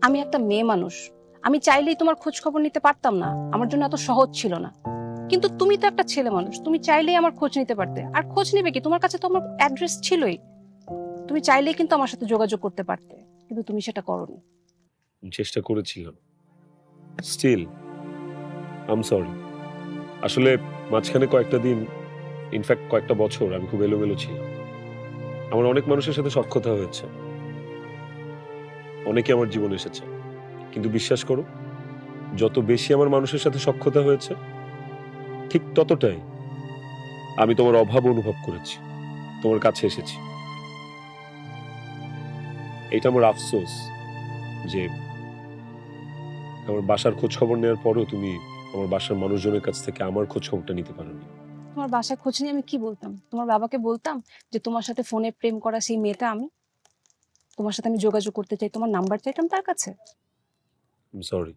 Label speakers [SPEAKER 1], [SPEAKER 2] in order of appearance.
[SPEAKER 1] আমি একটা মেয়ে মানুষ, আমি চাইলেই তোমার খোঁজ খবর নিতে পারতাম না, আমার জন্য এত সহজ ছিল না। কিন্তু তুমি তো একটা ছেলে মানুষ, তুমি চাইলেই আমার খোঁজ নিতে পারতে। আর খোঁজ নিবে কি, তোমার কাছে তো আমার অ্যাড্রেস ছিলই, তুমি চাইলেই কিন্তু আমার সাথে যোগাযোগ করতে পারতে, কিন্তু তুমি সেটা করোনি।
[SPEAKER 2] চেষ্টা করেছিলাম, স্টিল আম সরি। আসলে মাঝখানে কয়েকটা দিন, ইনফ্যাক্ট কয়েকটা বছর আমি খুব এলোমেলো ছিলাম। আমার অনেক মানুষের সাথে সখ্যতা হয়েছে, অনেকে আমার জীবনে এসেছে, কিন্তু বিশ্বাস করো, যত বেশি আমার মানুষের সাথে সখ্যতা হয়েছে, ঠিক ততটাই আমি তোমার অভাব অনুভব করেছি, তোমার কাছে এসেছি। এটা আমার আফসোস যে আমার বাসার খোঁজ খবর নেওয়ার পরেও তুমি আমার বাসার মানুষজনের কাছ থেকে আমার খোঁজ খবরটা নিতে পারোনি।
[SPEAKER 1] তোমার বাসায় খোঁজ নিয়ে আমি কি বলতাম? তোমার বাবাকে বলতাম যে তোমার সাথে ফোনে প্রেম করা সেই মেয়েটা আমি, তোমার সাথে আমি যোগাযোগ করতে চাই, তোমার নাম্বার চাইতাম তার কাছে?
[SPEAKER 2] সরি।